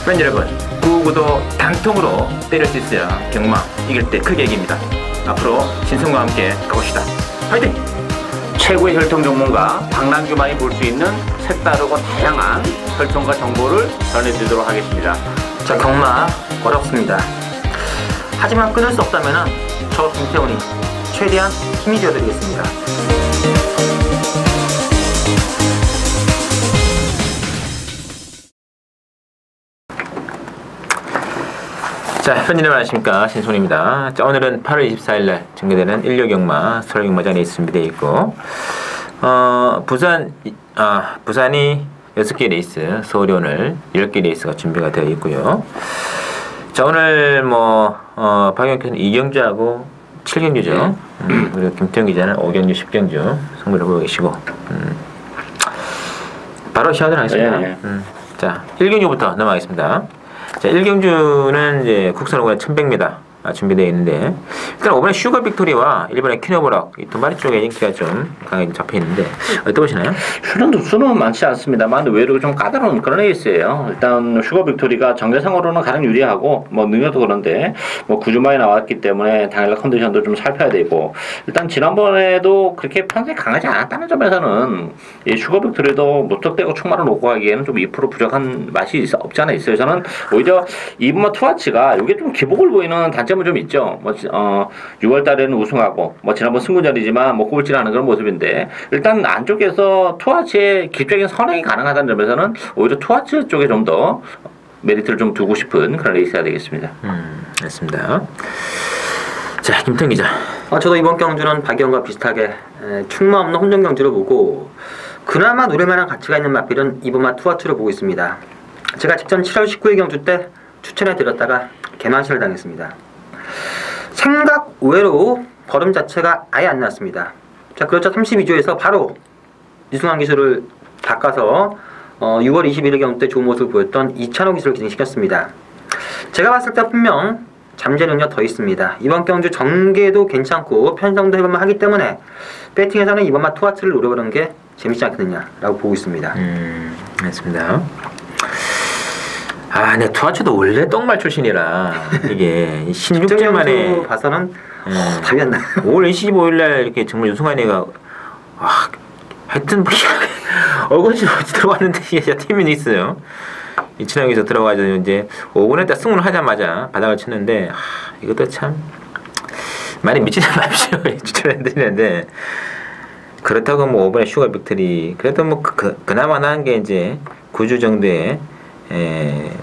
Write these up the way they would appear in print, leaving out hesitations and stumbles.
팬 여러분, 구구도 단통으로 때릴 수 있어야 경마 이길 때 크게 이깁니다. 앞으로 신성과 함께 가봅시다. 화이팅! 최고의 혈통 전문가 박남규만이 볼 수 있는 색다르고 다양한 혈통과 정보를 전해드리도록 하겠습니다. 자, 경마 어렵습니다. 하지만 끊을 수 없다면 저 김태훈이 최대한 힘이 되어드리겠습니다. 자, 팬 여러분 안녕하십니까, 신손입니다. 자, 오늘은 8월 24일날 전개되는 일요경마 서울경마장에 준비되어 있고, 부산이 6개 레이스, 서울이 오늘 10개 레이스가 준비가 되어 있고요. 자, 오늘 박영표는 2경주하고 7경주죠. 그리고 김태형 기자는 5경주, 10경주 승부를 보고 계시고, 바로 시작을 하겠습니다. 자, 1경주부터 넘어가겠습니다. 자, 1경주는 이제 국산 5관 1100m 준비되어 있는데, 일단 이번에 슈거 빅토리와 일본의 퀴노브럭 이 두 마리 쪽에 인기가 좀 강하게 잡혀 있는데 어떻게 보시나요? 수는 많지 않습니다만 의외로 좀 까다로운 그런 레이스예요. 일단 슈거 빅토리가 정계상으로는 가장 유리하고 능력도 그런데 구주마에 나왔기 때문에 당일날 컨디션도 좀 살펴야 되고, 일단 지난번에도 그렇게 편성이 강하지 않았다는 점에서는 이 슈거 빅토리도 무턱대고 충마를 놓고 가기에는 좀 2% 부족한 맛이 없지 않아 있어요. 저는 오히려 이분마 투아치가 이게 좀 기복을 보이는 단점은 좀 있죠. 6월달에는 우승하고 지난번 승군자리지만 꼴찌를 하는 그런 모습인데, 일단 안쪽에서 투아츠의 기적인 선행이 가능하다는 점에서는 오히려 투아츠 쪽에 좀 더 메리트를 좀 두고 싶은 그런 레이스가 되겠습니다. 알겠습니다. 자, 김태형 기자. 저도 이번 경주는 박영과 비슷하게 충마 없는 혼전 경주를 보고, 그나마 노릴만한 가치가 있는 마필은 이번마 투아츠를 보고 있습니다. 제가 직전 7월 19일 경주 때 추천해 드렸다가 개만시를 당했습니다. 생각 외로 걸음 자체가 아예 안 났습니다. 자, 그렇죠. 32조에서 바로 이승환 기술을 바꿔서 6월 21일 경주 때 좋은 모습을 보였던 이찬호 기술을 기능시켰습니다. 제가 봤을 때 분명 잠재 능력 더 있습니다. 이번 경주 전개도 괜찮고 편성도 해보면 하기 때문에 배팅에서는 이번마 투아츠를 노려보는 게 재밌지 않겠느냐라고 보고 있습니다. 알겠습니다. 네, 투아츠도 원래 똥말 출신이라 이게 16년 만에 봐서는 답이 안 나요. 5월 25일날 이렇게 정말 유승환이가 하여튼 어거지 들어왔는데 이게 팀이 있어요. 이춘향에서 들어가서 이제 5분에 딱 승문을 하자마자 바닥을 쳤는데 이것도 참 많이 미치지 마십시오. 추천해드리는데, 그렇다고 5분에 슈가 빅토리 그래도 그나마 나은 게 이제 9주 정도의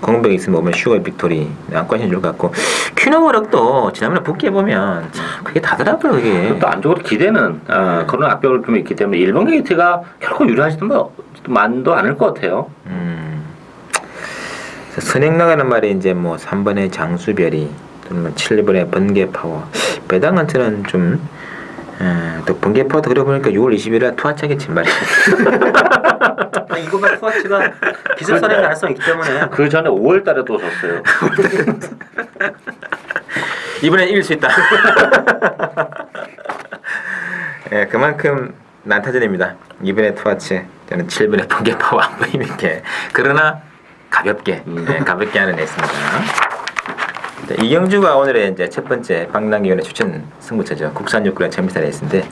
공백이 있으면 오면 슈가 빅토리 안과신 줄 같고, 퀴노버럭도 지난번에 복귀해보면 참 그게 다더라고요. 그게 또 안쪽으로 기대는 그런 압력을 좀 있기 때문에 일본 게이트가 결코 유리하지도 만도 않을 것 같아요. 선행 나가는 말이 이제 3번의 장수별이 또는 7번의 번개파워, 배당한테는 좀 또 번개파워도 그래 보니까 6월 20일에 투하차겠지 말이야. 이거가 투아츠가 기술선행 가능성이 있기 때문에 그 전에 5월달에 또 졌어요. 이번엔 이길 수 있다. 그만큼 난타전입니다. 이번에 투아츠, 저는 7번의 번개파워 안 보이는게, 그러나 가볍게 가볍게 하는 애였습니다. 이경주가 오늘의 이제 첫 번째 박남규의 추천 승부처죠. 국산 6구의 재미있는 레이스인데,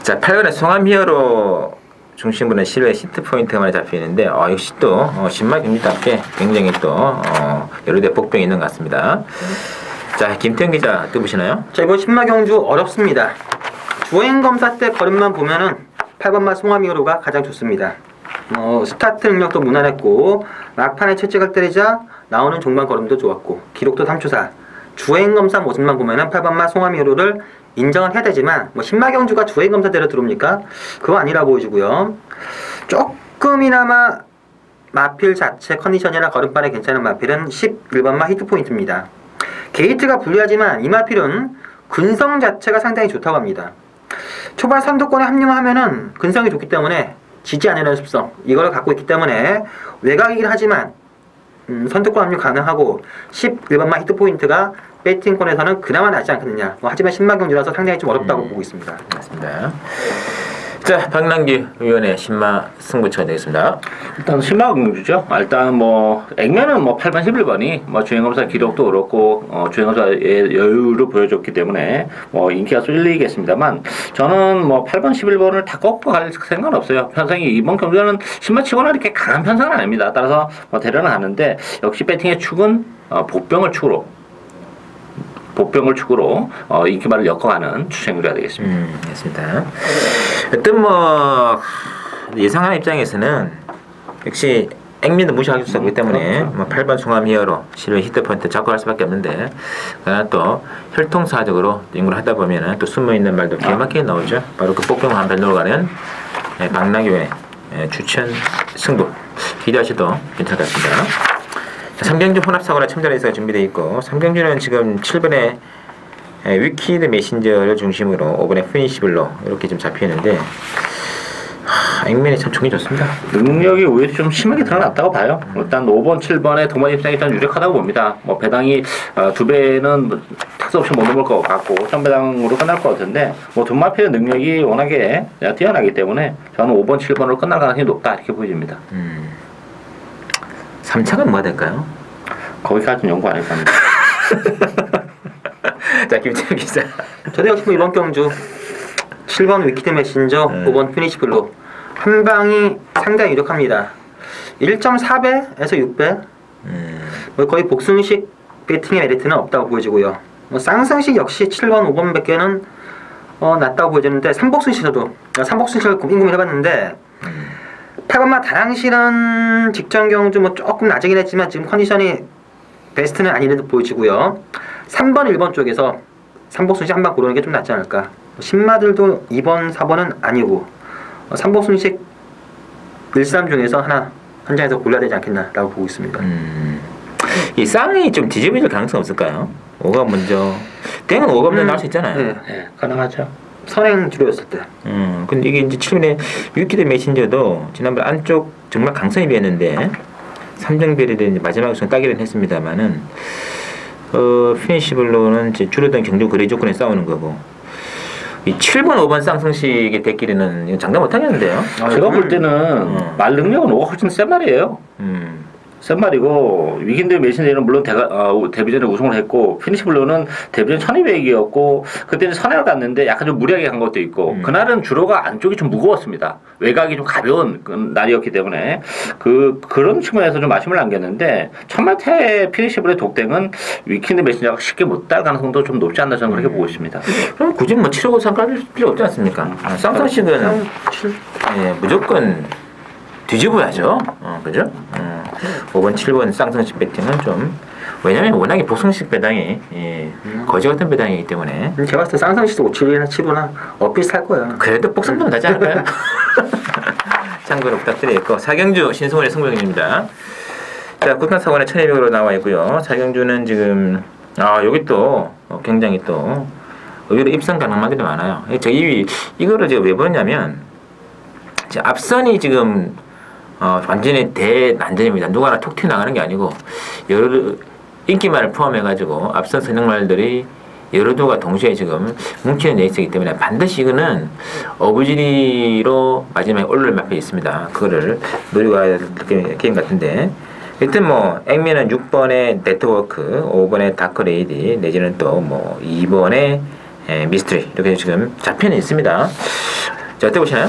자, 8번의 송암 히어로 중심부는 실외 시트 포인트가 많이 잡혀 있는데, 역시 또 신마 경기답게 굉장히 또 여러 대 복병이 있는 것 같습니다. 자, 김태형 기자 어떻게 보시나요? 자, 이번 신마 경주 어렵습니다. 주행 검사 때 걸음만 보면은 8번마 송암 히어로가 가장 좋습니다. 스타트 능력도 무난했고, 막판에 채찍을 때리자 나오는 종반 걸음도 좋았고, 기록도 3초사. 주행검사 모습만 보면은 8번마 송암히어로를 인정을 해야 되지만, 신마경주가 주행검사대로 들어옵니까? 그거 아니라 보여주고요. 조금이나마 마필 자체 컨디션이나 걸음발에 괜찮은 마필은 11번마 히트포인트입니다. 게이트가 불리하지만 이 마필은 근성 자체가 상당히 좋다고 합니다. 초반 선두권에 합류하면은 근성이 좋기 때문에 지지 않으려는 습성, 이걸 갖고 있기 때문에 외곽이긴 하지만 선두권 합류 가능하고 11번마 히트포인트가 배팅권에서는 그나마 낫지 않겠느냐. 하지만 신마경주라서 상당히 좀 어렵다고 보고 있습니다. 맞습니다. 자, 박남기 위원의 신마 승부처가 되겠습니다. 일단 신마 경주죠. 일단 뭐 액면은 뭐 8번 11번이 뭐 주행검사 기록도 그렇고 주행검사의 여유를 보여줬기 때문에 뭐 인기가 쏠리겠습니다만 저는 뭐 8번 11번을 다 꺾고 갈 생각은 없어요. 편성이 이번 경주는 신마치고는 이렇게 강한 편성은 아닙니다. 따라서 뭐 대련은 하는데 역시 배팅의 축은 복병을 축으로 인기말을 엮어가는 추천구가 되겠습니다. 알겠습니다. 어떤 뭐 예상하는 입장에서는 역시 액면도 무시할 수 없기 때문에 뭐 8번 송암 히어로 실외 히트 포인트 잡고 갈 수밖에 없는데 그러나 또 혈통사적으로 연구를 하다 보면은 또 숨어 있는 말도 기가 막히게 나오죠. 바로 그 복병 한 변으로 가는 박남규의 추천 승부 기대하셔도 괜찮을 것 같습니다. 3경주 혼합사고나 첨단에서 준비되어 있고 3경주는 지금 7번에 위키드 메신저를 중심으로 5번에 피니시블로 이렇게 좀 잡혀있는데 액면이 참 종이 좋습니다. 능력이 오히려 좀 심하게 드러났다고 봐요. 일단 5번, 7번의 동반 입장이 일단 유력하다고 봅니다. 뭐 배당이 2배는 택스 없이 못 넘을 것 같고 1000배당으로 끝날 것 같은데 뭐 돈마피의 능력이 워낙에 뛰어나기 때문에 저는 5번, 7번으로 끝날 가능성이 높다 이렇게 보여집니다. 3차가 뭐가 될까요? 거기까지는 연구 안 해봤는데. 자, 김태형 기자. 저도 역시 뭐 이번 경주 7번 위키드 메신저, 5번 피니시블로 한 방이 상당히 유력합니다. 1.4배에서 6배 뭐 거의 복승식 배팅의 메리트는 없다고 보여지고요. 뭐 쌍승식 역시 7번, 5번 밖에는 낮다고 보여지는데 삼복승식도 삼복승식을 궁금히 해봤는데 8번마 다랑실은 직전 경주 뭐 조금 낮이긴 했지만 지금 컨디션이 베스트는 아닌 듯 보여지고요. 3번, 1번 쪽에서 삼복순식 한 방 고르는 게 좀 낫지 않을까. 신마들도 2번, 4번은 아니고 삼복순식 1, 3 중에서 한 장에서 골라야 되지 않겠나라고 보고 있습니다. 이 쌍이 좀 뒤집어질 가능성 없을까요? 5가 먼저 땡은 5가 먼저 나올 수 있잖아요. 네, 가능하죠. 선행 주로였을 때. 근데 이게 이제 7번에 위키드 메신저도 지난번 안쪽 정말 강성이 비었는데 3정별이 마지막에 좀 따기는 했습니다만은 피니시블로는 이제 줄어든 경주 거래 조건에 싸우는 거고 이 7번, 5번 쌍승식의 대끼리는 장담 못하겠는데요. 제가 볼 때는 말 능력은 5가 훨씬 센 말이에요. 센 말이고 위킨드 메신저는 물론 데뷔전에 우승을 했고 피니시블로는 데뷔전 1200이었고 그때는 선행을 갔는데 약간 좀 무리하게 간 것도 있고 그날은 주로가 안쪽이 좀 무거웠습니다. 외곽이 좀 가벼운 날이었기 때문에 그런 측면에서 좀 아쉬움을 남겼는데 천마태 피니시블의 독땡은 위킨드 메신저가 쉽게 못 딸 가능성도 좀 높지 않나 저는 그렇게 보고 있습니다. 그럼 굳이 뭐 7하고 상관할 필요 없지 않습니까? 쌍승식은 무조건 뒤집어야죠. 그죠? 5번, 7번 쌍승식 배팅은 좀 왜냐면 워낙에 복승식 배당이 거지 같은 배당이기 때문에 제가 봤을 때 쌍승식도 5, 7이나 7호나 비슷할 거예요. 그래도 복승보다 낫지 않을까요? 참고로 부탁드리겠고 4경주 신승원의 승부경입니다. 자, 국산사관에 1200으로 나와 있고요. 4경주는 지금 여기 또 굉장히 또 의외로 입상 가능한들이 많아요. 저 이거를 제가 왜 보냐면 앞선이 지금 완전히 대난전입니다. 누가 하나 톡 튀어나가는 게 아니고 여러 인기말을 포함해가지고 앞선 선행말들이 여러 도가 동시에 지금 뭉치는 레이스이기 때문에 반드시 이거는 어부지리로 마지막에 올릴 맛이 있습니다. 그거를 노리고 가야 될 게임 같은데 일단 뭐 액면은 6번의 네트워크, 5번의 다크레이디 내지는 또 뭐 2번의 미스트리 이렇게 지금 잡혀는 있습니다. 자, 어떻게 보시나요?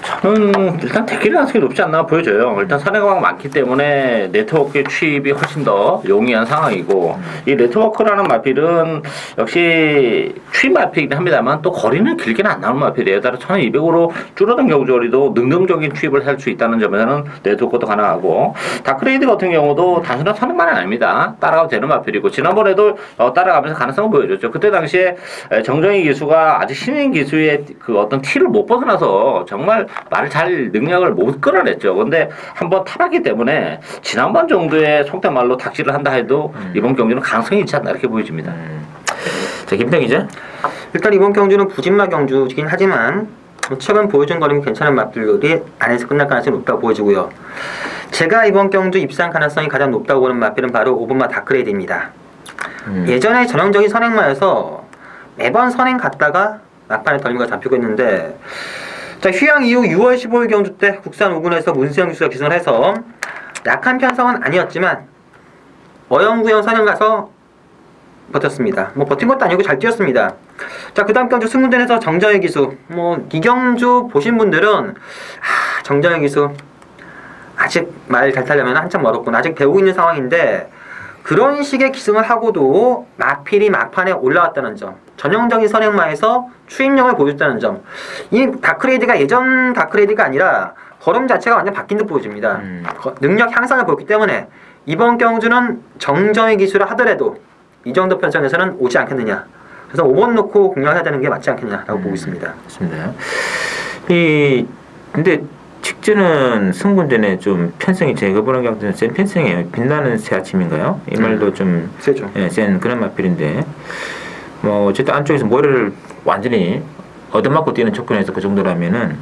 저는 일단 대끼리 가능성이 높지 않나 보여져요. 일단 선행광 많기 때문에 네트워크의 취입이 훨씬 더 용이한 상황이고 이 네트워크라는 마필은 역시 취입 마필이긴 합니다만 또 거리는 길게는 안 나오는 마필이에요. 따라서 1200으로 줄어든 경주거리도 능동적인 취입을 할 수 있다는 점에서는 네트워크도 가능하고 다크레이드 같은 경우도 단순한 선행만은 아닙니다. 따라가도 되는 마필이고 지난번에도 따라가면서 가능성을 보여줬죠. 그때 당시에 정정희 기수가 아직 신인 기수의 그 어떤 티를 못 벗어나서 정말 말을 잘 능력을 못 끌어냈죠. 근데 한번 타봤기 때문에 지난번 정도의 속된 말로 닥치를 한다 해도 이번 경주는 가능성이 있지 않나 이렇게 보여집니다. 자, 김태형 기자. 일단 이번 경주는 부진마 경주이긴 하지만 최근 보여준 거리면 괜찮은 맛들이 안에서 끝날 가능성이 높다고 보여지고요. 제가 이번 경주 입상 가능성이 가장 높다고 보는 맛들은 바로 5번마 다크레이드입니다. 예전에 전형적인 선행마에서 매번 선행 갔다가 막판에 덜미가 잡히고 있는데 자, 휴양 이후 6월 15일 경주 때 국산 5군에서 문세영 기수가 기승을 해서 약한 편성은 아니었지만 어영부영 선행 가서 버텼습니다. 뭐 버틴 것도 아니고 잘 뛰었습니다. 자, 그 다음 경주 승문전에서 정정의 기수. 뭐 이 경주 보신 분들은 정정의 기수 아직 말 잘 타려면 한참 멀었구나. 아직 배우고 있는 상황인데 그런 식의 기승을 하고도 마필이 막판에 올라왔다는 점, 전형적인 선행마에서 추임력을 보여줬다는 점. 이 다크레이드가 예전 다크레이드가 아니라 걸음 자체가 완전 바뀐 듯 보여집니다. 능력 향상을 보였기 때문에 이번 경주는 정정의 기수를 하더라도 이 정도 편성에서는 오지 않겠느냐. 그래서 5번 놓고 공략해야 되는 게 맞지 않겠냐라고 보고 있습니다. 맞습니다. 근데 직전은 승군전에 좀 편성이 제가 보는 경우는 센 편성이에요. 빛나는 새 아침인가요? 이 말도 좀 세죠. 예, 센 그런 마필인데 뭐 어쨌든 안쪽에서 모래를 완전히 얻어맞고 뛰는 조건에서 그 정도라면은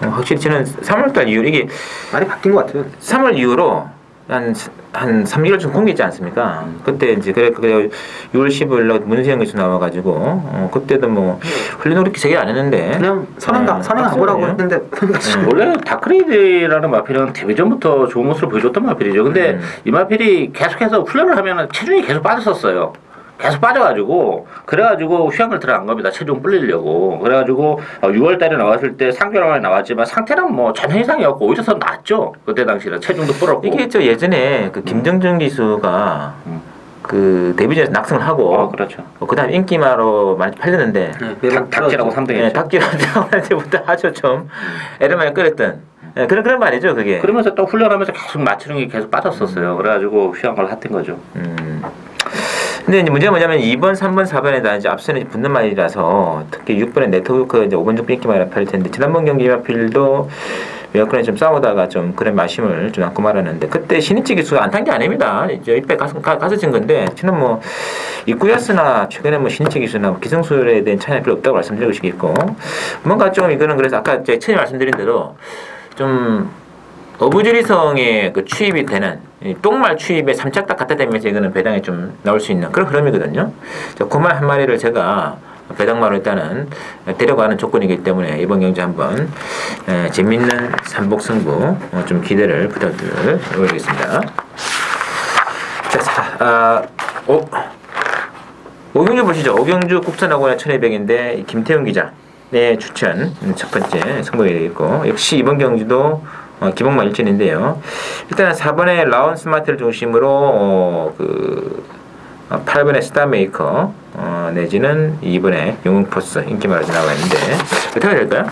확실히 저는 3월달 이후로 이게 많이 바뀐 것 같아요. 3월 이후로 한 3개월쯤 공개했지 않습니까? 그때 이제 그래 6월 15일 문세영 교수 나와가지고 그때도 뭐 훈련을 그렇게 세게 안 했는데 그냥 선행 가보라고 했는데 원래 다크레이드라는 마필은 데뷔전부터 좋은 모습을 보여줬던 마필이죠. 근데 이 마필이 계속해서 훈련을 하면 체중이 계속 빠졌었어요. 계속 빠져가지고 그래가지고 휴양을 들어간 겁니다. 체중 불리려고. 그래가지고 6월달에 나왔을 때 3개월 만에 나왔지만 상태는 뭐 전혀 이상이었고 오히려 더 낫죠. 그때 당시는 체중도 불었고. 이게 저 예전에 그 김정준 기수가 그 데뷔전에서 낙승을 하고 그렇죠. 그다음 인기마로 많이 팔렸는데 닭지라고 3등했죠. 닭지라고 할 때부터 아주 좀 애를 많이 끌었던 그런 말이죠 그게. 그러면서 또 훈련하면서 계속 마체중이 계속 빠졌었어요. 그래가지고 휴양을 했던 거죠. 근데 이제 문제가 뭐냐면 2번, 3번, 4번에다 이제 앞선에 붙는 말이라서 특히 6번에 네트워크 이제 5번 정도 인기마를 팔 텐데 지난번 경기 마필도 외곽권에 좀 싸우다가 좀 그런 마심을 좀 안고 말았는데 그때 신인치 기수가 안 탄 게 아닙니다. 이제 입에 가서 진 건데 저는 뭐 입구였으나 최근에 뭐 신인치 기수나 기성술에 대한 차이는 별로 없다고 말씀드리고 싶겠고 뭔가 좀 이거는 그래서 아까 제가 처음에 말씀드린 대로 좀 어부지리성의 그 추입이 되는 똥말 추입에 삼착딱 갖다 대면서 이거는 배당에 좀 나올 수 있는 그런 흐름이거든요. 고말 한 마리를 제가 배당마로 일단은 데려가는 조건이기 때문에 이번 경기 한번 재밌는 삼복 승부 좀 기대를 부탁드리겠습니다. 오경주 보시죠. 오경주 국산학원의 1200인데 김태훈 기자의 추천 첫 번째 승부가 되겠고 역시 이번 경기도 기본만 일진인데요. 일단 4번에 라운 스마트를 중심으로 8번에 스타메이커 내지는 2번에 용웅포스 인기만으로 나와 있는데 어떻게 해야 될까요?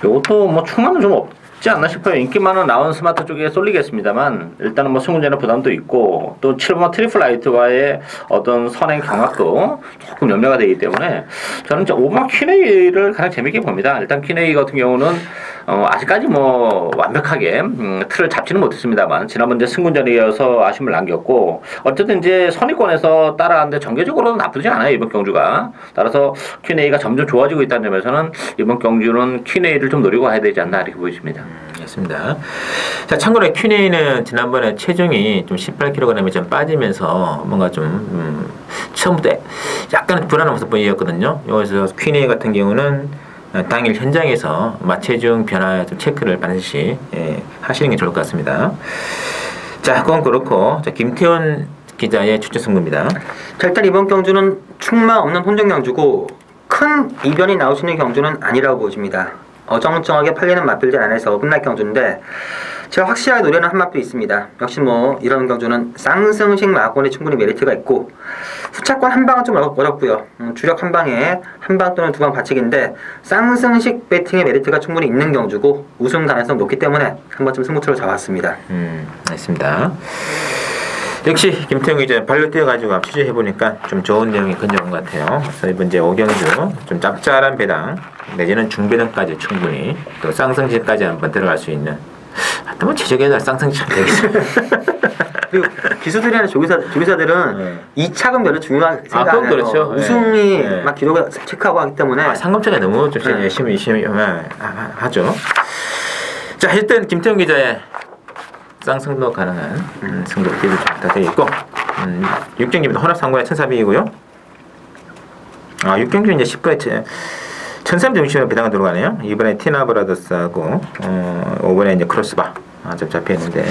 이것도 뭐 충만은 좀 없지 않나 싶어요. 인기만은 라운 스마트 쪽에 쏠리겠습니다만 일단은 뭐 승훈전의 부담도 있고 또 7번 트리플 라이트와의 어떤 선행 경합도 조금 염려가 되기 때문에 저는 이제 5번 퀴네이를 가장 재밌게 봅니다. 일단 퀴네이 같은 경우는 아직까지 뭐 완벽하게 틀을 잡지는 못했습니다만 지난번 이제 승군전에 이어서 아쉬움을 남겼고 어쨌든 이제 선의권에서 따라하는데 전개적으로는 나쁘지 않아요 이번 경주가. 따라서 퀴네이가 점점 좋아지고 있다는 점에서는 이번 경주는 퀴네이를 좀 노리고 가야 되지 않나 이렇게 보여집니다. 알겠습니다. 자, 참고로 퀴네이는 지난번에 체중이 좀 18kg이 좀 빠지면서 뭔가 좀 처음부터 약간 불안한 모습 보이었거든요. 여기서 퀴네이 같은 경우는 당일 현장에서 마체중 변화 좀 체크를 반드시 하시는 게 좋을 것 같습니다. 자, 그건 그렇고 자, 김태훈 기자의 추천 승부입니다. 자, 일단 이번 경주는 충마 없는 혼정 경주고 큰 이변이 나올 수 있는 경주는 아니라고 보여집니다. 어정쩡하게 팔리는 마필들 안에서 끝날 경주인데 제가 확실하게 노리는 한 마필이 있습니다. 역시 뭐 이런 경주는 쌍승식 마건에 충분히 메리트가 있고 후차권 한 방은 좀 어렵고요. 주력 한 방에 한 방 또는 두 방 받치기인데 쌍승식 배팅의 메리트가 충분히 있는 경주고 우승 가능성 높기 때문에 한 번쯤 승부처로 잡았습니다. 알겠습니다. 역시 김태형 기자 발로 뛰어가지고 취재해보니까 좀 좋은 내용이 건져온 것 같아요. 그래서 이번 이제 오경주 좀 짭짤한 배당 내지는 중배당까지 충분히 또 쌍승식까지 한번 들어갈 수 있는 하여튼 최적의 쌍승식 되겠죠. 그리고 기수들이나 조교사들은 이 차근 별로 중요하게 생각 안 해요. 그렇죠. 우승이 막 기록을 체크하고 하기 때문에 상금차가 너무 좀 열심히 하죠. 자, 일단 김태형 기자의 쌍승도 가능한 승부 기회를 다 되어 있고 6경기입니다. 혼합 상고의 1400이고요. 6경기 이제 10분에 1300 중심으로 배당을 들어가네요. 이번에 티나 브라더스하고 5번에 이제 크로스바 좀 잡혀있는데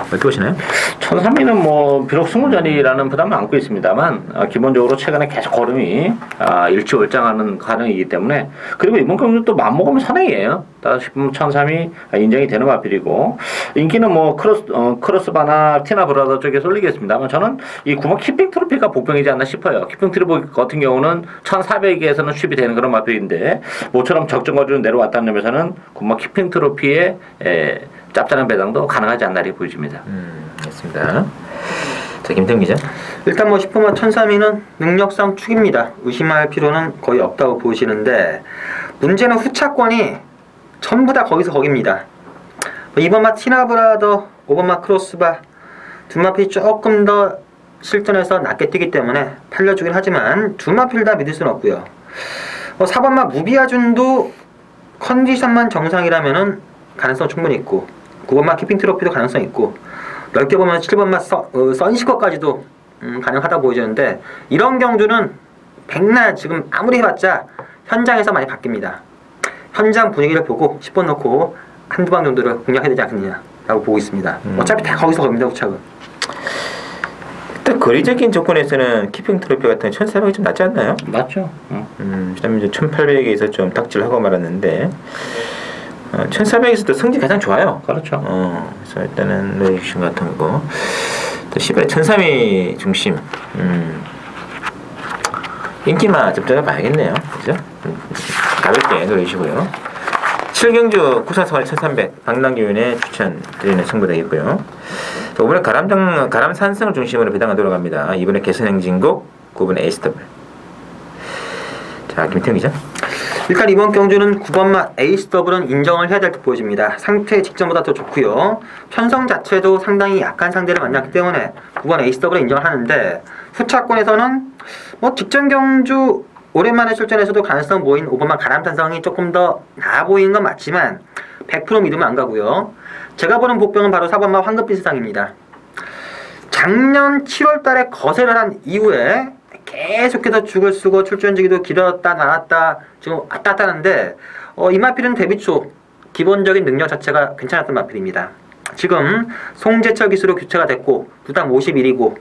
어떻게 보시나요? 1300은 뭐 비록 승부전이라는 부담을 안고 있습니다만 기본적으로 최근에 계속 걸음이 일치월장하는 가능이기 때문에 그리고 이번 경기도 또 맘먹으면 선행이에요. 따라서 싶으면 1300이 인정이 되는 마필이고 인기는 뭐 크로스바나 티나 브라더 쪽에 쏠리겠습니다만 저는 이 9번 키핑 트로피가 복병이지 않나 싶어요. 키핑 트로피 같은 경우는 1400에서는 쉽이 되는 그런 마필인데 모처럼 적정 거리로 내려왔다는 점에서는 9번 키핑 트로피에 짭짤한 배당도 가능하지 않나 이렇게 보여집니다. 알겠습니다. 자, 김태훈 기자. 일단 뭐 10호마 1003위는 능력상 축입니다. 의심할 필요는 거의 없다고 보시는데 문제는 후차권이 전부 다 거기서 거깁니다. 2번마 티나브라더, 5번마 크로스바 두 마필이 조금 더 실전에서 낮게 뛰기 때문에 팔려주긴 하지만 두 마필 다 믿을 수는 없고요. 4번마 무비아준도 컨디션만 정상이라면은 가능성 충분히 있고 9번마 키핑 트로피도 가능성 있고 넓게 보면 7번마 선시커까지도 가능하다 보여지는데 이런 경주는 백날 지금 아무리 해봤자 현장에서 많이 바뀝니다. 현장 분위기를 보고 10번 넣고 한두 방 정도를 공략해야 되지 않겠느냐라고 보고 있습니다. 어차피 다 거기서 겁니다. 후착은. 일단 거리적인 조건에서는 키핑 트로피 같은 1400이 좀 낫지 않나요? 맞죠. 그다음에 이제 1800에서 좀 닥질하고 말았는데 1400에서도 성적이 가장 좋아요. 그렇죠. 그래서 일단은 레이션 같은 거. 또 10번에 1003위 중심. 인기만 좀 들어봐야겠네요. 그죠? 가볍게 노리시고요. 7경주 구산성활 1300 박남기윤의 추천드리는 승부되겠고요. 이번에 가람산성을 중심으로 배당을 돌아갑니다. 이번에 개선행진곡 9번에 에이스더블. 자, 김태형 기자. 일단 이번 경주는 9번마 에이스 더블은 인정을 해야 될 듯 보여집니다. 상태 직전보다 더 좋고요. 편성 자체도 상당히 약한 상대를 만났기 때문에 9번 에이스 더블을 인정을 하는데 후차권에서는 뭐 직전 경주 오랜만에 출전에서도 가능성 보인 5번마 가람산성이 조금 더 나아 보이는 건 맞지만 100% 믿으면 안 가고요. 제가 보는 복병은 바로 4번마 황금빛세상입니다. 작년 7월달에 거세를 한 이후에 계속해서 죽을 쓰고 출전지기도 길었다 나왔다 지금 왔다 갔다 하는데 이 마필은 데뷔 초 기본적인 능력 자체가 괜찮았던 마필입니다. 지금 송재철 기수로 교체가 됐고 부당 51이고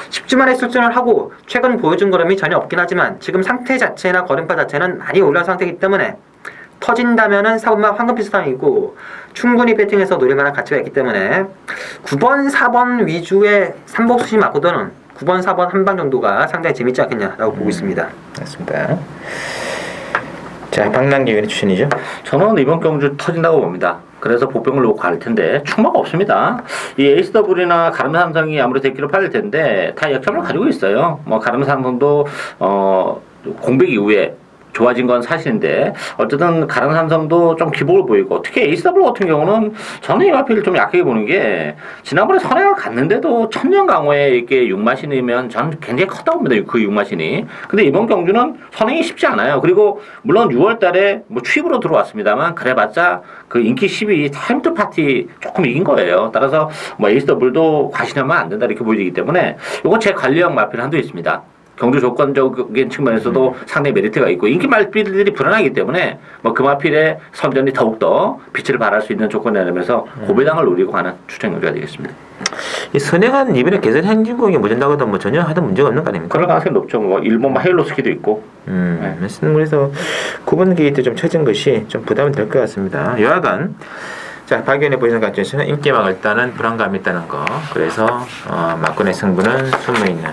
10주 만에 출전을 하고 최근 보여준 걸음이 전혀 없긴 하지만 지금 상태 자체나 걸음파 자체는 많이 올라온 상태이기 때문에 터진다면은 4번만 황금빛상이고 충분히 배팅해서 노릴만한 가치가 있기 때문에 9번, 4번 위주의 삼복수시 맞고도는 9번, 4번 한 방 정도가 상당히 재밌지 않겠냐라고 보고 있습니다. 맞습니다. 자, 박남기윤의 추천이죠? 저는 이번 경주 터진다고 봅니다. 그래서 복병을 놓고 갈 텐데 충마가 없습니다. 이 에이스더블이나 가름삼성이 아무래도 대기로 팔릴 텐데 다 약점을 가지고 있어요. 뭐 가름삼성도 공백 이후에 좋아진 건 사실인데 어쨌든 가람삼성도 좀 기복을 보이고 특히 에이스더블 같은 경우는 저는 이 마필을 좀 약하게 보는 게 지난번에 선행을 갔는데도 천년 강호에 이렇게 6마신이면 저는 굉장히 컸다고 봅니다. 그 6마신이. 근데 이번 경주는 선행이 쉽지 않아요. 그리고 물론 6월 달에 뭐 취입으로 들어왔습니다만 그래봤자 그 인기 10위 타임투 파티 조금 이긴 거예요. 따라서 뭐 에이스더블도 과신하면 안 된다 이렇게 보이기 때문에 이건 제 관리형 마필 한도 있습니다. 경주 조건적인 측면에서도 상당히 메리트가 있고 인기 마필들이 불안하기 때문에 뭐 그 마필의 선전이 더욱더 빛을 발할 수 있는 조건에 하면서 고배당을 노리고 가는 추천 경주가 되겠습니다. 이 선행한 이번에 개선 행진곡이 모진다고 해도 뭐 전혀 하던 문제가 없는 거 아닙니까? 그럴 가능성이 높죠. 뭐 일본 하일로스키도 있고. 그래서 9번 게이트 좀 쳐진 것이 좀 부담이 될 것 같습니다. 여하간 자, 박연의 보시는 관점에서는 인기망을 일단은 불안감이 있다는 거. 그래서 막권의 승부는 숨어있는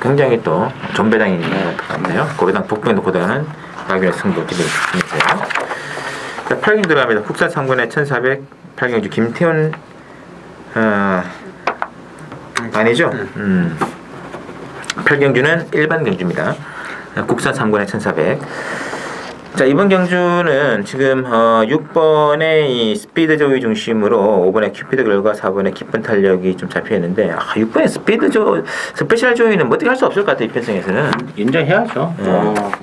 굉장히 또 존배당이 있는 것 같네요. 고배당 복병 놓고 들어가는 박연의 승부 기대해주세요. 자, 8경 들어갑니다. 국산 3군의 1400 8경주 김태훈 아니죠? 8경주는 일반 경주입니다. 국산 3군의 1400. 자, 이번 경주는 지금 6번의 이 스피드 조이 중심으로 5번의 큐피드 걸과 4번의 깊은 탄력이 좀 잡혀 있는데 6번의 스페셜 조이는 뭐 어떻게 할 수 없을 것 같아요. 이 편성에서는 인정해야죠.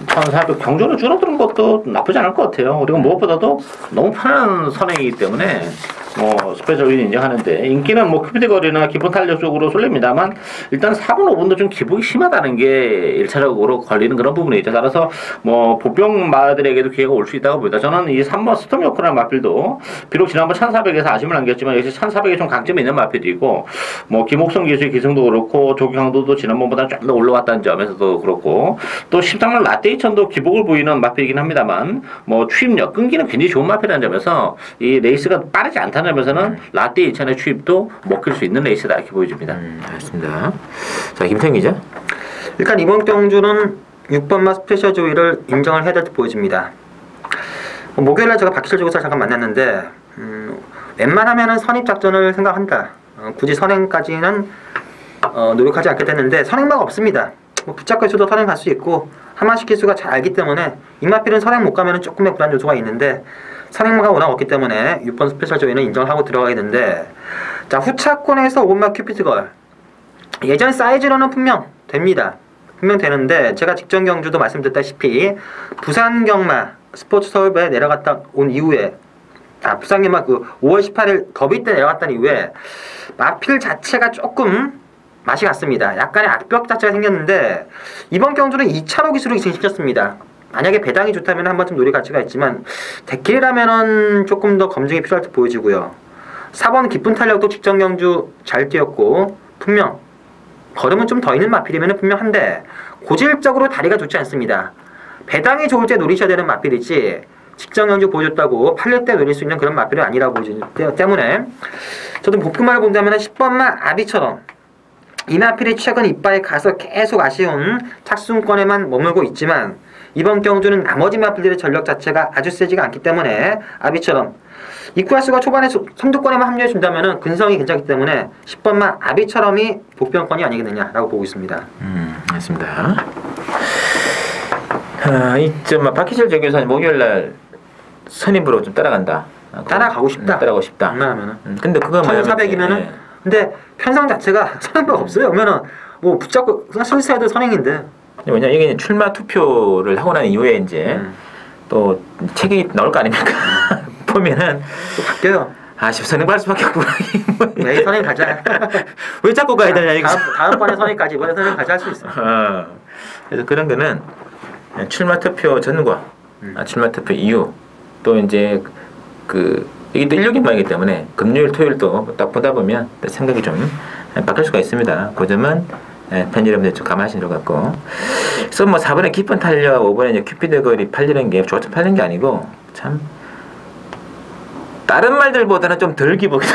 1400 경주로 줄어드는 것도 나쁘지 않을 것 같아요. 그리고 무엇보다도 너무 편한 선행이기 때문에 뭐 스페셜 윈 인정하는데 인기는 뭐 큐피드 거리나 기본 탄력 쪽으로 쏠립니다만 일단 4분 5분도 좀 기복이 심하다는 게 1차적으로 걸리는 그런 부분이 있죠. 따라서 뭐 보병 마들에게도 기회가 올 수 있다고 봅니다. 저는 이 3번 스톰 요크라는 마필도 비록 지난번 1400에서 아쉬움을 안겼지만 역시 1400에 좀 강점이 있는 마필이고 뭐 김옥성 기수의 기승도 그렇고 조기 강도도 지난번보다 좀 더 올라왔다는 점에서도 그렇고 또 13번 라떼 2000도 기복을 보이는 마필이긴 합니다만 뭐 추입력 끈기는 굉장히 좋은 마필이라는 점에서 이 레이스가 빠르지 않다는 점에서는 라떼 2000의 추입도 먹힐 수 있는 레이스다 이렇게 보여집니다. 알겠습니다. 자, 김태형 기자. 일단 이번 경주는 6번마 스페셜 조이를 인정을 해야 될 듯 보여집니다. 목요일날 제가 박희철 조교사를 잠깐 만났는데 웬만하면은 선입 작전을 생각한다. 굳이 선행까지는 노력하지 않게 됐는데 선행마가 없습니다. 뭐 붙잡고 있어도 선행 갈 수 있고 하마시 기수가 잘 알기 때문에 임마필은 선행 못 가면은 조금의 불안 요소가 있는데 선행마가 워낙 없기 때문에 6번 스페셜 조이는 인정을 하고 들어가게 되는데 자 후차권에서 5번마 큐피트걸 예전 사이즈로는 분명 됩니다. 분명 되는데 제가 직전 경주도 말씀드렸다시피 부산 경마 스포츠 서울에 내려갔다 온 이후에 부산 경마 그 5월 18일 더비 때 내려갔던 이후에 마필 자체가 조금 맛이 갔습니다. 약간의 악벽 자체가 생겼는데 이번 경주는 2차로 기술을 진행시켰습니다. 만약에 배당이 좋다면 한 번쯤 노릴 가치가 있지만 데킬이라면은 조금 더 검증이 필요할 듯 보여지고요. 4번 깊은 탄력도 직전 경주 잘 뛰었고 분명 걸음은 좀 더 있는 마필이면 분명한데 고질적으로 다리가 좋지 않습니다. 배당이 좋을 때 노리셔야 되는 마필이지 직전 경주 보여줬다고 팔릴 때 노릴 수 있는 그런 마필이 아니라고 보여지기 때문에 저도 복근만을 본다면 10번만 아비처럼 이 마필이 최근 이빠에 가서 계속 아쉬운 착순권에만 머물고 있지만 이번 경주는 나머지 마필들의 전력 자체가 아주 세지가 않기 때문에 아비처럼 이쿠아스가 초반에 선두권에만 합류해준다면 근성이 괜찮기 때문에 10번만 아비처럼이 복병권이 아니겠느냐라고 보고 있습니다. 알겠습니다. 이점 박희철 조교사님 목요일날 선임으로 좀 따라간다. 따라가고 싶다. 따라가고 싶다. 웬만하면은. 근데 그거 1400이면은 근데 편성 자체가 선행마가 없어요. 그러면은 뭐 붙잡고 그냥 설사해도 선행인데. 왜냐 이게 출마 투표를 하고 난 이후에 이제 또 책이 나올 거 아닙니까? 보면은 또 바뀌어요. 선행 갈 수밖에 없고 왜 선행 가자. 왜 자꾸 가야 되냐 이거. 다음번에 선행까지 이번에 선행 가자 할 수 있어. 그래서 그런 거는 출마 투표 전과 출마 투표 이후 또 이제 이게 또 일요일만이기 때문에 금요일 토요일도 딱 보다 보면 생각이 좀 바뀔 수가 있습니다. 그 점은 팬 여러분들 좀 감안하시는 것 같고. 그래서 뭐 4번에 깊은 탄력, 5번에 이제 큐피드 걸이 팔리는 게 좋아서 팔린 게 아니고 참 다른 말들보다는 좀 덜 기복이다.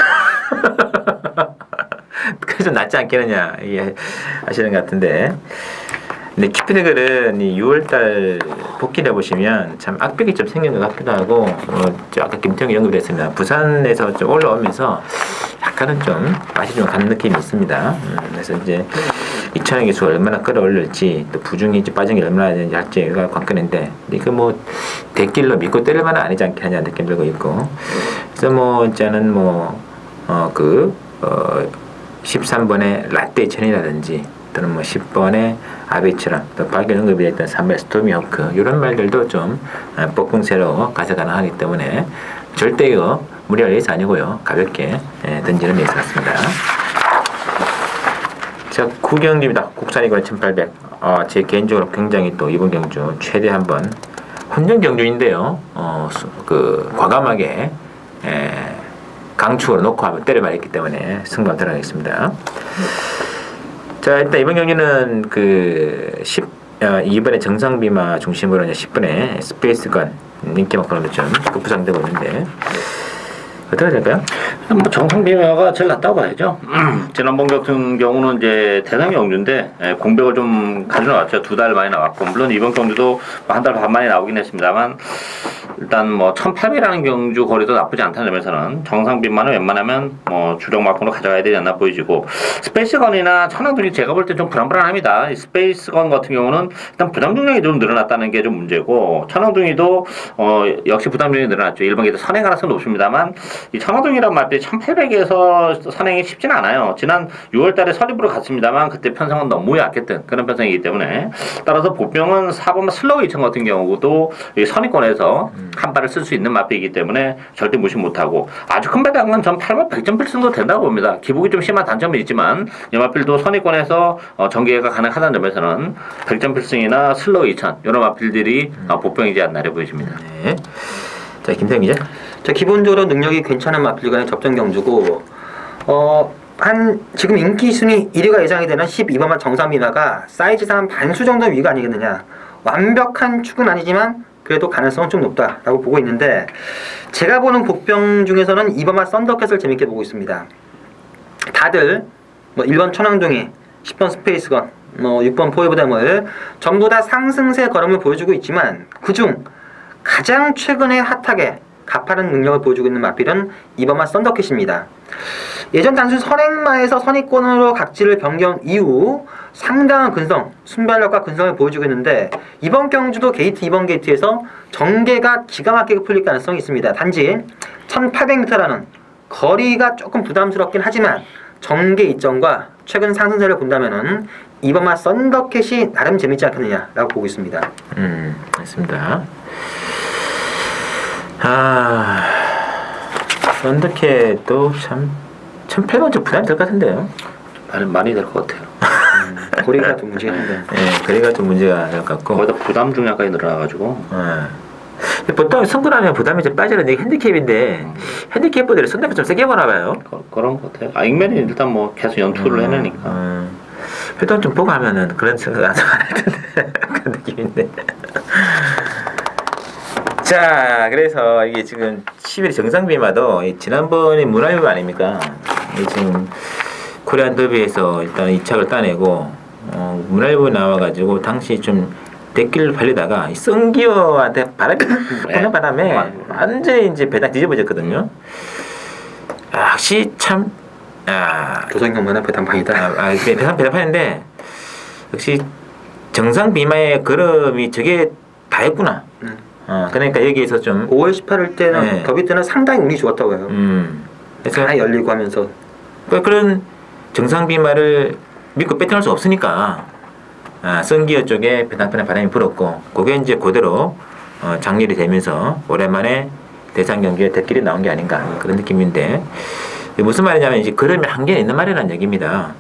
그래서 좀 낫지 않겠느냐 이게 하시는 것 같은데. 근데 큐피드 걸은 이 6월달 복귀를 해보시면 참 악벽이 좀 생긴 것 같기도 하고 아까 김태형이 언급을 했습니다. 부산에서 좀 올라오면서 약간은 좀 맛이 좀 가는 느낌이 있습니다. 그래서 이제 이천의 기수가 얼마나 끌어올릴지 또 부중이 이제 빠진 게 얼마나 되는지 할지가 관건인데 이거 뭐 대길로 믿고 때릴 만은 아니지 않겠냐 느낌 들고 있고 그래서 뭐 이제는 13번의 라떼 천이라든지 또는 뭐 10번의 아비처럼 또 박연 언급이 됐던 3번 스토미 호크 이런 말들도 좀 복풍세로 가져가나 하기 때문에 절대 무리할 레이스 아니고요. 가볍게 던지는 레이스 같습니다. 자, 9경주입니다. 국산이건 1800. 제 개인적으로 굉장히 또 이번 경주 최대 한번 혼전 경주인데요. 과감하게 강축으로 놓고 한번 때려봐야겠기 때문에 승부를 들어가겠습니다. 자, 일단 이번 경기는 이번에 정상비마 중심으로 이제 10분에 스페이스건 인기 막걸리도 좀 부상되고 있는데 어떻게 될까요? 뭐 정상비마가 제일 낫다고 봐야죠. 지난번 같은 경우는 이제 대상이 경주인데 공백을 좀 가져나왔죠. 2달 만에 나왔고 물론 이번 경주도 한 달 반 만에 나오긴 했습니다만 일단 뭐 1800이라는 경주 거리도 나쁘지 않다는 점에서는 정상비만은 웬만하면 뭐 주력 마포로 가져가야 되지 않나 보이지고 스페이스건이나 천왕동이 제가 볼 때 좀 불안불안합니다. 이 스페이스건 같은 경우는 일단 부담 중량이 좀 늘어났다는 게 좀 문제고 천왕동이도 역시 부담 중량이 늘어났죠. 일본 기도 선행 가능성은 높습니다만 이 천왕동이란 말때 1800에서 선행이 쉽진 않아요. 지난 6월달에 설립으로 갔습니다만 그때 편성은 너무 약했던 그런 편성이기 때문에 따라서 보병은 4번 슬로우 2000 같은 경우도 이 선입권에서 한 발을 쓸 수 있는 마필이기 때문에 절대 무시 못하고 아주 큰 배당은 전 8만 100점 필승도 된다고 봅니다. 기복이 좀 심한 단점은 있지만 이 마필도 선의권에서 전개가 가능하다는 점에서는 100점 필승이나 슬로우 2000 이런 마필들이 복병이지 않나 보여집니다. 네. 자, 김태형 기자. 자, 기본적으로 능력이 괜찮은 마필간의 접전 경주고 지금 인기 순위 1위가 예상이 되는 12번만 정상민화가 사이즈상 한 반수 정도 위가 아니겠느냐. 완벽한 축은 아니지만 그래도 가능성은 좀 높다라고 보고 있는데 제가 보는 복병 중에서는 2번만 썬더캣을 재밌게 보고 있습니다. 다들 1번 천왕동이 10번 스페이스건 6번 포에버데멀 전부 다 상승세 걸음을 보여주고 있지만 그중 가장 최근에 핫하게 가파른 능력을 보여주고 있는 마필은 2번만 썬더캣입니다. 예전 단순 선행마에서 선의권으로 각지를 변경 이후 상당한 근성, 순발력과 근성을 보여주고 있는데 이번 경주도 게이트 2번 게이트에서 전개가 기가 막히게 풀릴 가능성이 있습니다. 단지 1800m라는 거리가 조금 부담스럽긴 하지만 전개 이점과 최근 상승세를 본다면은 2번만 썬더캣이 나름 재밌지 않겠느냐라고 보고 있습니다. 맞습니다. 썬더캣도 참 1800원 좀 부담이 될 것 같은데요. 많이 될 것 같아요. 거리가 좀 문제가 한데. 네, 거리가 좀 문제가 될 것 같고. 거기다 부담 중량까지 늘어나가지고. 보통 승부하면 부담이 좀 빠지는 게 핸디캡인데 핸디캡보다 썬더캣 좀 세게 보나 봐요. 그런 것 같아요. 익맨이 일단 뭐 계속 연투를 해내니까. 일단 좀 보고 하면은 그런 생각 안 할 텐데 그런 느낌인데. 자, 그래서 이게 지금 11일 정상비마도 지난번에 문화유부 아닙니까? 지금 코리안 더비에서 일단 2착을 따내고 문화유부 나와가지고 당시 좀 대길을 팔리다가 이 성기어한테 바람이 부는 바람에 완전히 이제 배당 뒤집어졌거든요. 역시 참 조선경만한 배당판이다. 배당판인데 역시 정상비마의 걸음이 저게 다였구나. 그러니까 여기에서 좀 5월 18일 때는 더비 때는 상당히 운이 좋았다고 해요. 그래서 다 열리고 하면서 그런 정상비마를 믿고 배팅할 수 없으니까 성기어 쪽에 배당편에 바람이 불었고 그게 이제 그대로 장렬이 되면서 오랜만에 대상 경기에 대길이 나온 게 아닌가 그런 느낌인데 무슨 말이냐면 이제 걸음이 한계가 있는 말이라는 얘기입니다.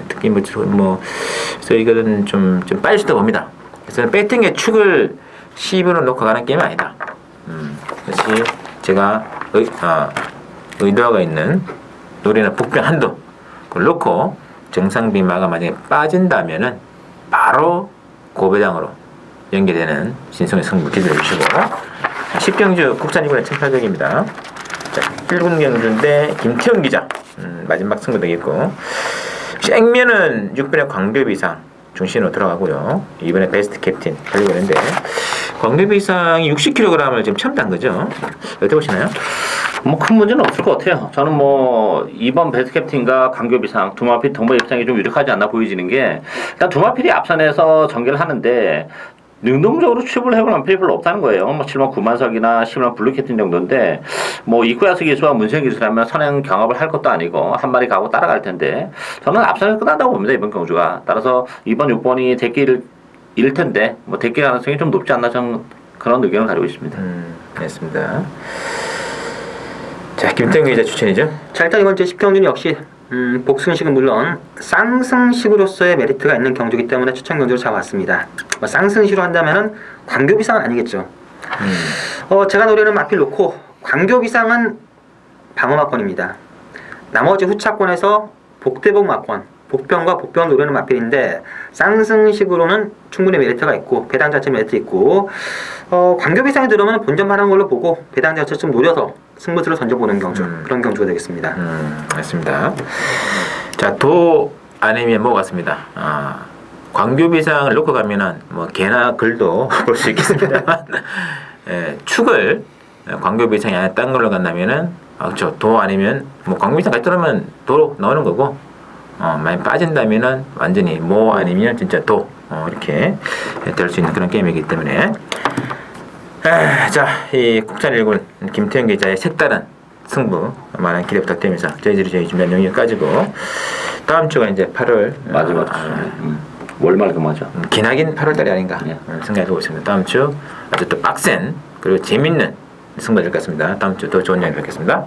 특히 그래서 이거는 좀 빠질 수도 봅니다. 그래서 배팅의 축을 10으로 놓고 가는 게임은 아니다. 그것이 제가 의도가 있는 노리는 복병 한도 그걸 놓고 정상비마가 만약에 빠진다면은 바로 고배당으로 연계되는 신성의 승부 기대해 주시고 10경주 국산 2군의 1800입니다. 자, 1군 경주인데 김태형 기자 마지막 승부 되겠고 액면은 6번의 광교비상 중심으로 들어가고요. 이번에 베스트 캡틴 달리고 있는데 광교비상이 60kg을 지금 처음 딴 거죠. 어떻게 보시나요? 뭐 큰 문제는 없을 것 같아요. 저는 뭐 이번 베스트 캡틴과 광교비상 두 마필 동반 입장이 좀 유력하지 않나 보여지는 게 일단 두 마필이 앞선에서 전개를 하는데 능동적으로 취급을 해볼 마필이 별로 없다는 거예요. 뭐 7번 구만석이나 10번 블루 캡틴 정도인데 뭐 이쿠야스 기수와 문세영 기수라면 선행 경합을 할 것도 아니고 한 마리 가고 따라갈 텐데 저는 앞선에서 끝난다고 봅니다. 이번 경주가. 따라서 이번 6번이 대길을 잃을 텐데 뭐 대길 가능성이 좀 높지 않나 저는 그런 의견을 가지고 있습니다. 알겠습니다. 자, 김태형 기자 추천이죠? 자, 일단 이번 주 10경주는 역시 복승식은 물론 쌍승식으로서의 메리트가 있는 경주이기 때문에 추천 경주를 잡았습니다. 뭐 쌍승식으로 한다면은 광교비상은 아니겠죠. 제가 노리는 마필 놓고 광교비상은 방어마권입니다. 나머지 후차권에서 복대복 마권, 복병과 복병 노리는 마필인데 쌍승식으로는 충분히 메리트가 있고 배당 자체 메리트 있고 광교비상에 들어오면 본전만한 걸로 보고 배당 자체 좀 노려서 승부수를 던져보는 경주 그런 경주가 되겠습니다. 알겠습니다. 자, 도 아니면 뭐 같습니다. 광교비상을 놓고 가면은 뭐 개나 글도 볼 수 있겠습니다만 축을 광교비상이 안에 딴 걸로 간다면은 그렇죠. 도 아니면 뭐 광교비상 같이 들어오면 도로 나오는 거고 많이 빠진다면은 완전히 뭐 아니면 진짜 도 이렇게 될 수 있는 그런 게임이기 때문에 자, 이 국산 1군 김태형 기자의 색다른 승부 많은 기대 부탁드리면서 저희들이 준비한 영역 가지고 다음 주가 이제 8월 마지막 월말 그 맞아. 기나긴 8월달이 아닌가 생각해보고 있습니다. 다음 주 아주 또 빡센 그리고 재밌는 승부가 될 것 같습니다. 다음 주 더 좋은 이야기 뵙겠습니다.